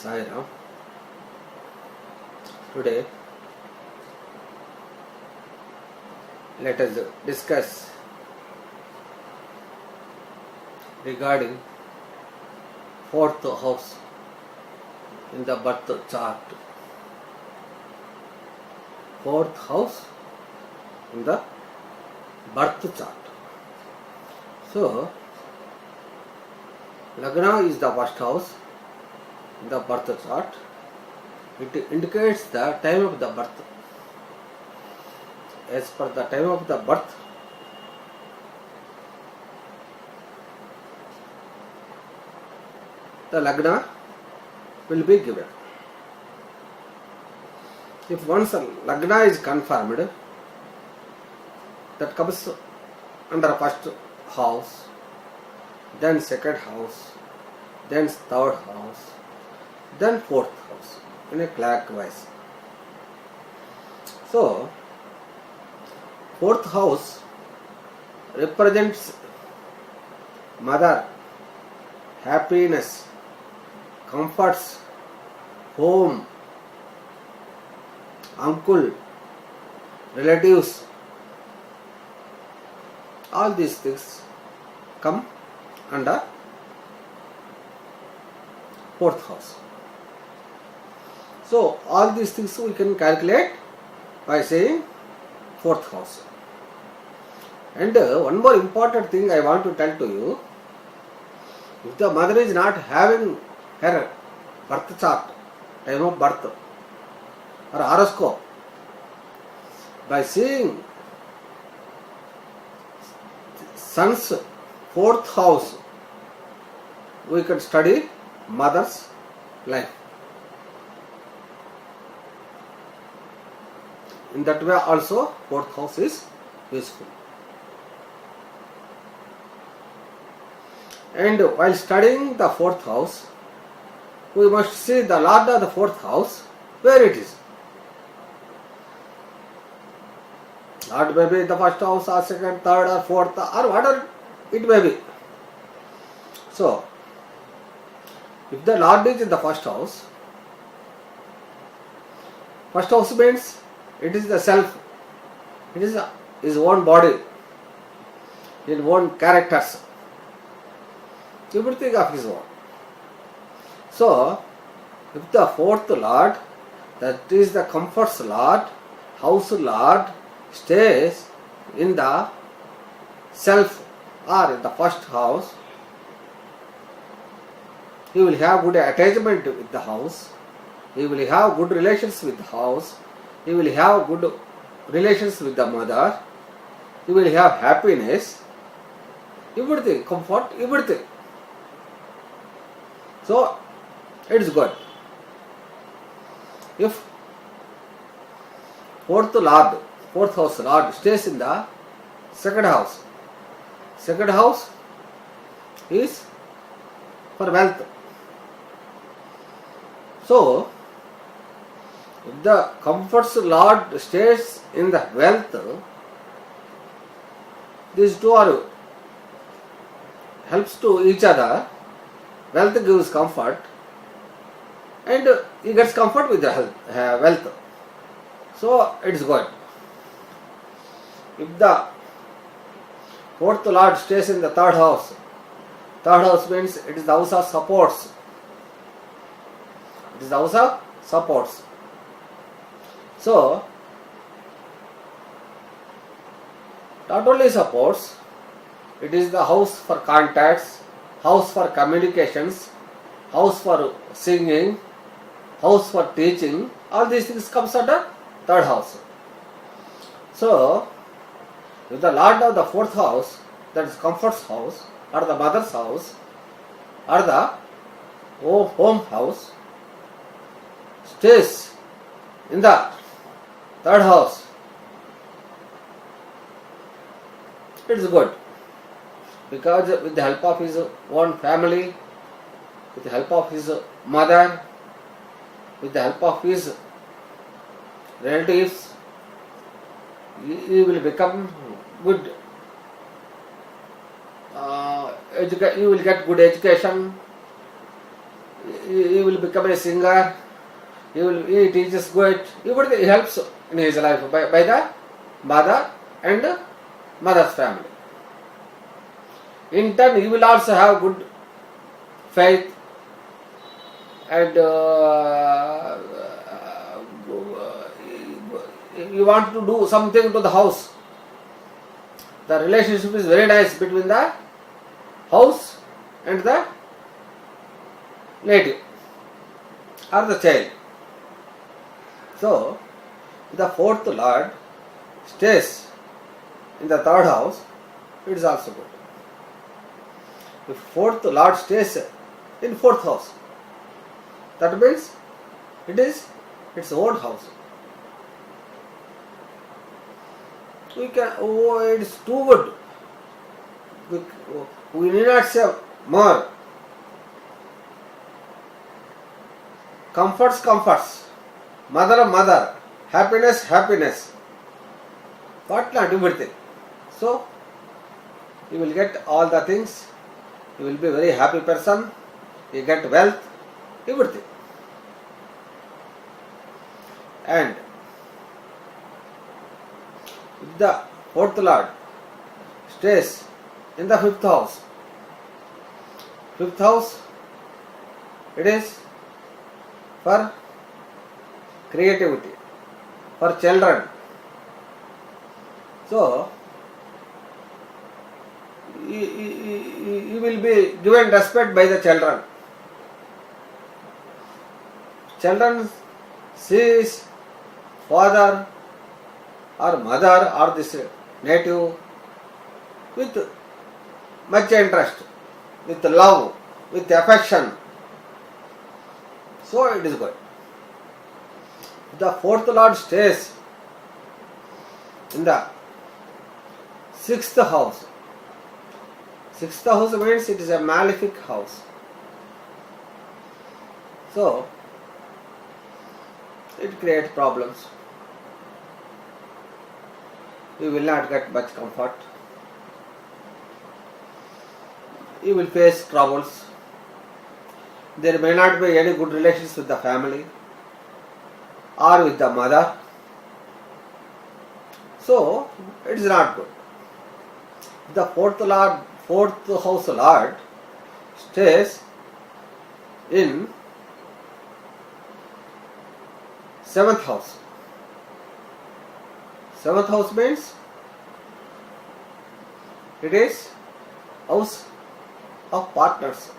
Sai Ram. Today, let us discuss regarding fourth house in the birth chart. Fourth house in the birth chart. So, Lagna is the first house in the birth chart. It indicates the time of the birth. As per the time of the birth, the Lagna will be given. If once a Lagna is confirmed, that comes under first house, then second house, then third house, then fourth house in a clockwise. So, fourth house represents mother, happiness, comforts, home, uncle, relatives. All these things come under fourth house. So, all these things we can calculate by saying fourth house. And one more important thing I want to tell to you, if the mother is not having her birth chart, time of birth, or horoscope, by seeing son's fourth house, we can study mother's life. In that way also, fourth house is useful. And while studying the fourth house, we must see the Lord of the fourth house, where it is. Lord may be in the first house or second, third or fourth or whatever it may be. So, if the Lord is in the first house means it is the self, it is his own body, his own characters, everything of his own. So, if the fourth Lord, that is the comforts Lord, house Lord, stays in the self or in the first house, he will have good attachment with the house, he will have good relations with the house, he will have good relations with the mother, he will have happiness, everything, comfort, everything. So, it is good. If fourth house Lord stays in the second house is for wealth. So, if the comforts Lord stays in the wealth, these two are helps to each other. Wealth gives comfort and he gets comfort with the wealth. So, it is good. If the fourth Lord stays in the third house means it is the house of supports. It is the house of supports. So, not only supports, it is the house for contacts, house for communications, house for singing, house for teaching. All these things comes under third house. So, if the Lord of the fourth house, that is comfort's house, or the mother's house, or the home house, stays in the third house, it is good. Because with the help of his own family, with the help of his mother, with the help of his relatives, he will become good. You will get good education. he will become a singer, he teaches good, he helps in his life by the mother and mother's family. In turn, he will also have good faith and you want to do something to the house. The relationship is very nice between the house and the native or the child. So, the fourth lord stays in the third house, it is also good. If fourth lord stays in fourth house, that means it is its own house. It's too good. We need not say more. Comforts. Mother. Happiness. What not everything. So, you will get all the things. You will be a very happy person. You get wealth. Everything. And if the fourth lord stays in the fifth house, it is for creativity, for children. So, you will be given respect by the children. Children sees father or mother or this native with much interest, with love, with affection. So it is good. The fourth lord stays in the sixth house. Sixth house means it is a malefic house. So it creates problems. You will not get much comfort. You will face troubles. There may not be any good relations with the family or with the mother. So, it is not good. The fourth house lord stays in seventh house. Seventh house means it is house of partners.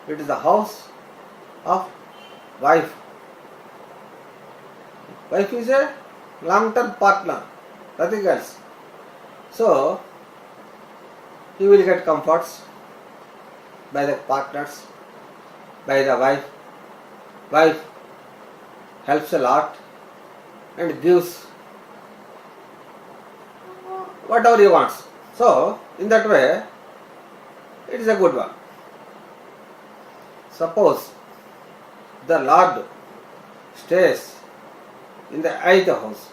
It is the house of wife. Wife is a long-term partner, nothing else. So, he will get comforts by the partners, by the wife. Wife helps a lot and gives whatever he wants. So, in that way, it is a good one. Suppose the Lord stays in the eighth house,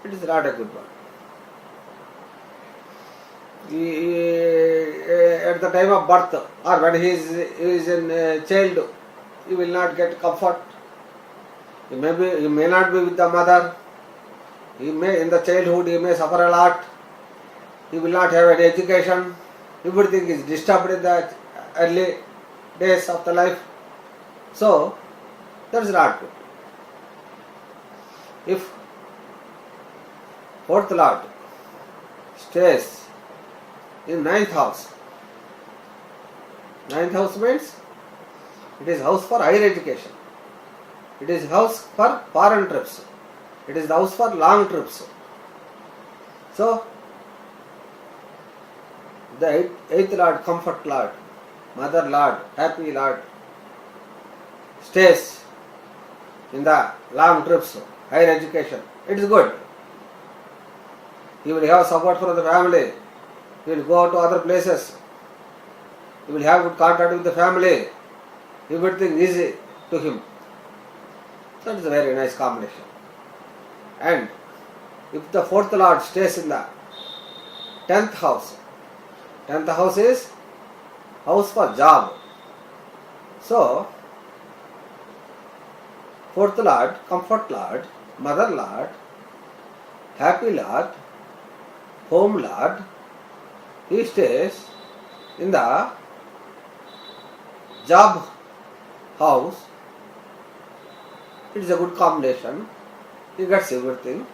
it is not a good one. At the time of birth or when he is in child, he will not get comfort. He may not be with the mother. He may, in the childhood, he may suffer a lot. He will not have any education. Everything is disturbed in the early days of the life. So, that is not good. If fourth lord stays in ninth house means it is house for higher education. It is house for foreign trips. It is the house for long trips. So, the eighth lord, comfort lord, mother lord, happy lord, stays in the long trips, higher education. It is good. He will have support from the family. He will go to other places. He will have good contact with the family. Everything easy to him. So it is a very nice combination. And if the fourth lord stays in the 10th house is house for job. So, fourth Lord, comfort Lord, mother Lord, happy Lord, home Lord, he stays in the job house. It is a good combination. He gets everything.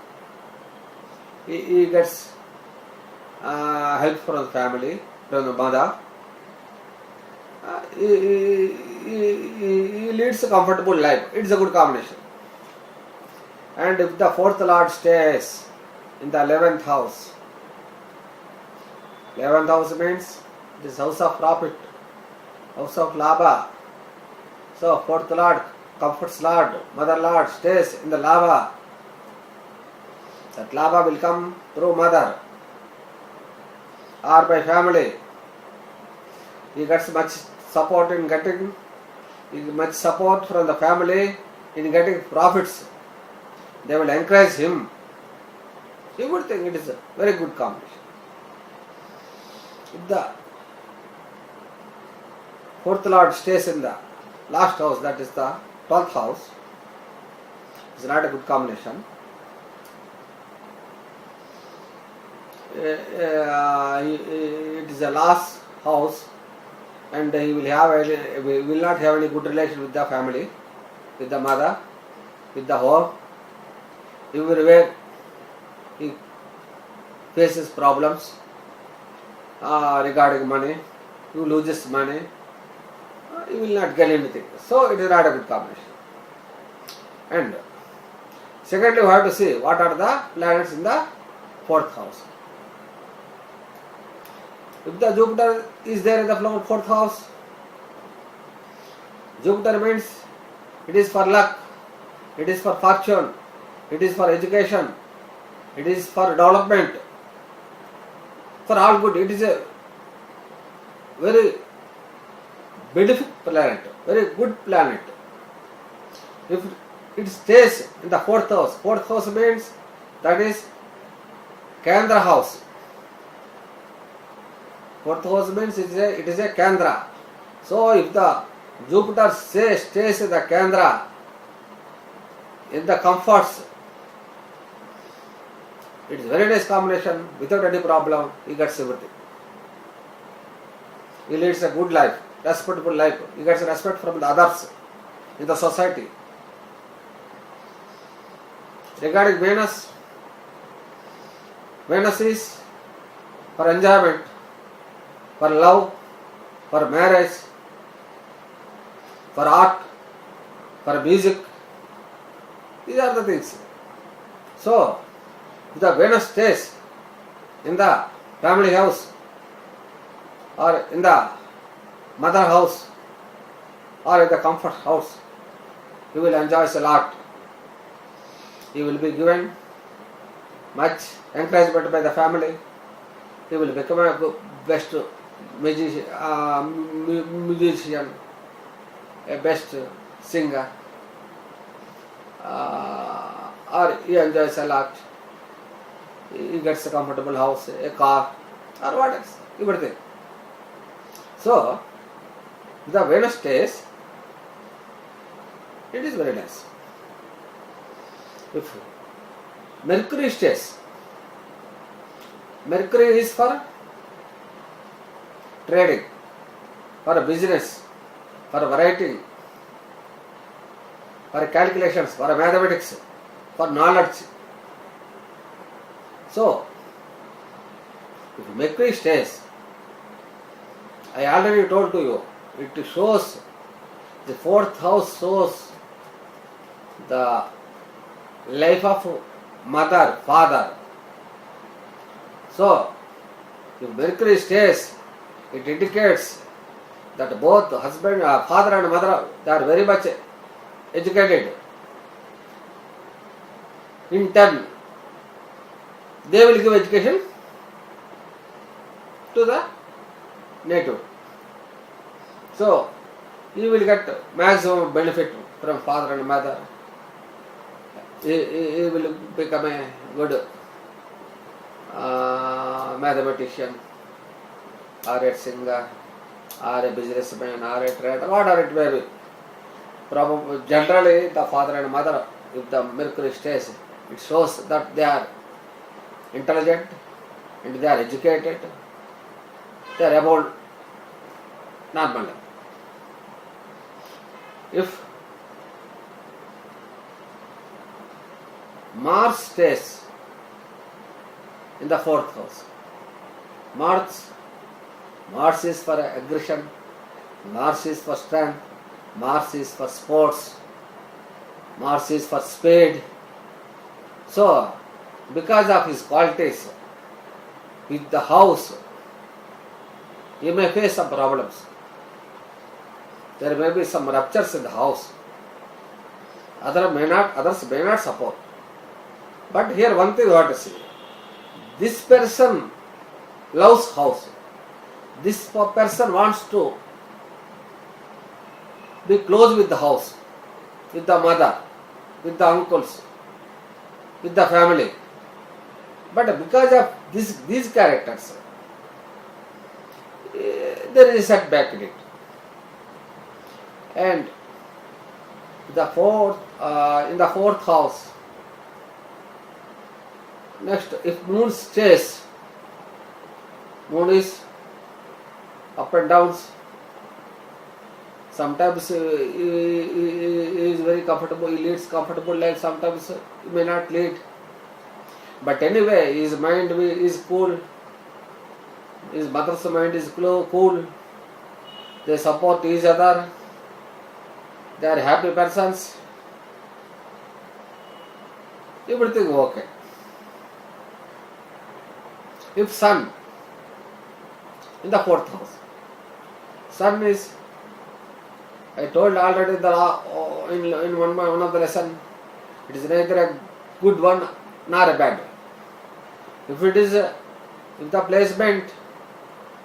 He gets help from the family, from the mother. He leads a comfortable life. It is a good combination. And if the fourth Lord stays in the 11th house, 11th house means this house of profit, house of Labha. So fourth Lord, comforts Lord, mother Lord stays in the Labha. That Labha will come through mother or by family. He gets much support in getting, much support from the family in getting profits. They will encourage him. You would think it is a very good combination. If the fourth Lord stays in the last house, that is the 12th house, it is not a good combination. It is a last house, and he will not have any good relation with the family, with the mother, with the home. Everywhere he faces problems regarding money. He loses money. He will not get anything. So it is not a good combination. And secondly, we have to see what are the planets in the fourth house. If the Jupiter is there in the fourth house, Jupiter means it is for luck, it is for fortune, it is for education, it is for development, for all good. It is a very benefic planet, very good planet. If it stays in the fourth house means that is Kendra house. Fourth house means it is a Kendra. So if the Jupiter stays in the Kendra, in the comforts, it is very nice combination, without any problem. He gets everything. He leads a good life, respectable life. He gets respect from the others in the society. Regarding Venus is for enjoyment, for love, for marriage, for art, for music. These are the things. So, if the Venus stays in the family house or in the mother house or in the comfort house, he will enjoy a lot. He will be given much encouragement by the family. He will become a best musician, a best singer, or he enjoys a lot. He gets a comfortable house, a car, or what else, everything. So, the Venus stays, it is very nice. If Mercury stays, Mercury is for trading, for business, for writing, for calculations, for mathematics, for knowledge. So, if Mercury stays, I already told to you, it shows, the fourth house shows the life of mother, father. So, if Mercury stays, it indicates that both husband, father and mother, they are very much educated. In turn, they will give education to the native. So, you will get maximum benefit from father and mother. He will become a good mathematician or a singer or a businessman or a trader, whatever it may be. Probably, generally, the father and mother, if the Mercury stays, it shows that they are intelligent and they are educated, they are above normal level. If Mars stays in the fourth house, Mars is for aggression, Mars is for strength, Mars is for sports, Mars is for speed. So, because of his qualities with the house, he may face some problems. There may be some ruptures in the house. Others may not support. But here one thing you have to see. This person loves house. This person wants to be close with the house, with the mother, with the uncles, with the family. But because of these characters, there is a setback in it. And in the fourth house, next, if moon stays, moon is up and downs. Sometimes he is very comfortable, he leads comfortable life, sometimes he may not lead. But anyway, his mind is cool, his mother's mind is cool, they support each other, they are happy persons, everything okay. If Sun in the fourth house, Sun is, I told already in one of the lesson, it is neither a good one nor a bad one. If the placement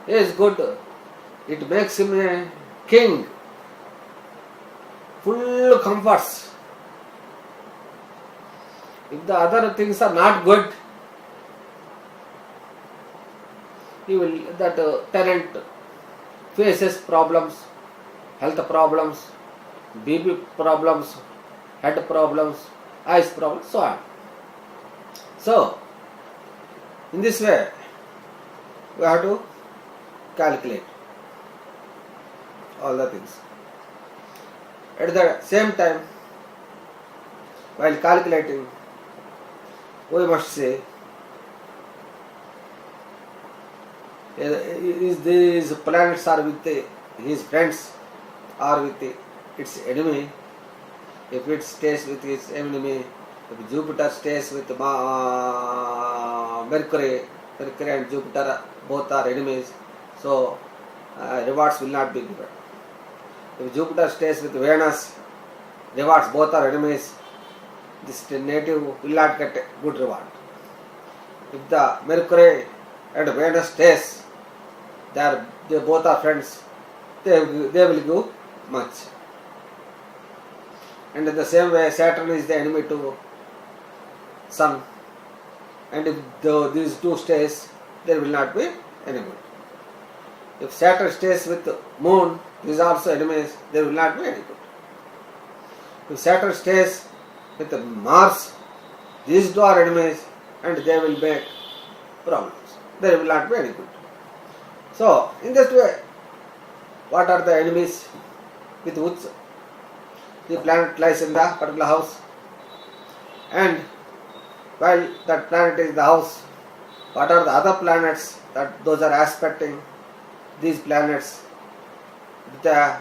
is good, it makes him a king, full comforts. If the other things are not good, that tenant faces problems, health problems, BP problems, head problems, eyes problems, so on. So, in this way, we have to calculate all the things. At the same time, while calculating, we must say, is these planets are with his friends or with its enemy? If it stays with its enemy, if Jupiter stays with Mercury and Jupiter both are enemies, so rewards will not be given. If Jupiter stays with Venus, rewards both are enemies, this native will not get a good reward. If the Mercury and Venus stays, they both are friends, they will give much. And in the same way, Saturn is the enemy to Sun. And if these two stays, there will not be any good. If Saturn stays with Moon, these are also enemies, there will not be any good. If Saturn stays with Mars, these two are enemies and they will make problems. There will not be any good. So, in this way, what are the enemies with which the planet lies in the particular house? And while that planet is the house, what are the other planets that those are aspecting these planets? The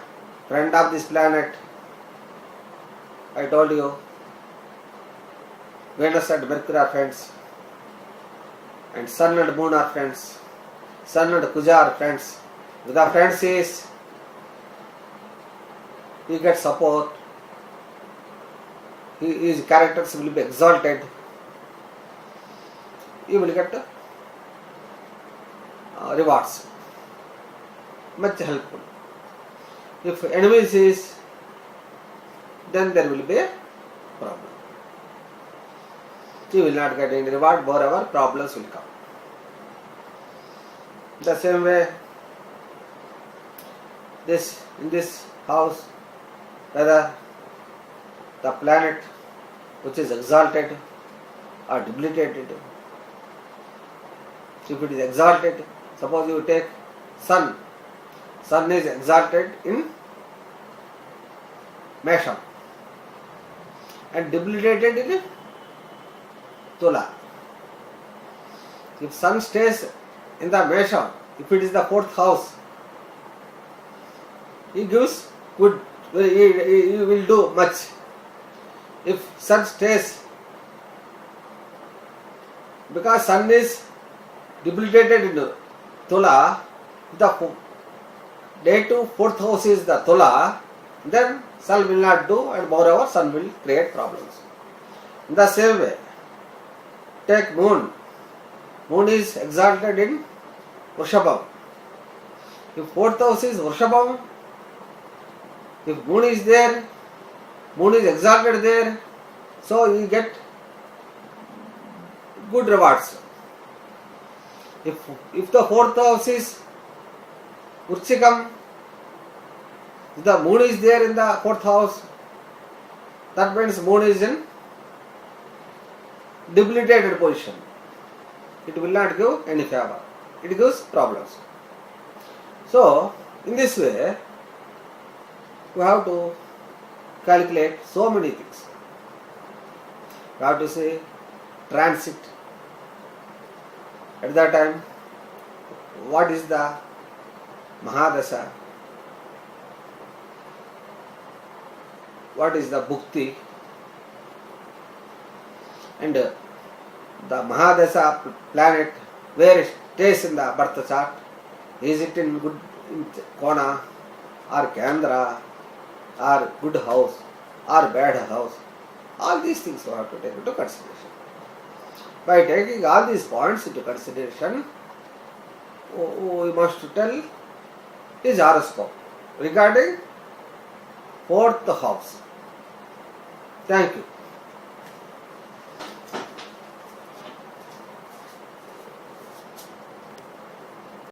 friend of this planet, I told you, Venus and Mercury are friends, and Sun and Moon are friends, Sun and Kuja are friends. With the friends is, he gets support, his characters will be exalted, he will get rewards, much helpful. If enemies is, then there will be a problem. He will not get any reward, moreover problems will come. The same way, in this house, whether the planet which is exalted or debilitated. If it is exalted, suppose you take sun. Sun is exalted in Mesham and debilitated in Tula. If sun stays in the Mesham, if it is the fourth house, he gives good, he will do much. If sun stays, because sun is debilitated in Tula, the day to fourth house is the Tula, then sun will not do, and moreover sun will create problems. In the same way, take moon. Moon is exalted in Vrishabham. If fourth house is Vrishabham, if moon is there, moon is exalted there, so you get good rewards. If the fourth house is Vrishikam, if the moon is there in the fourth house, that means moon is in debilitated position. It will not give any favor. It gives problems. So, in this way, we have to calculate so many things. We have to say transit. At that time, what is the Mahadasha? What is the Bhukti? And the Mahadasha planet, where it stays in the birth chart, is it in good in Kona or Kendra or good house or bad house? All these things we have to take into consideration. By taking all these points into consideration, we must tell his horoscope regarding fourth house. Thank you.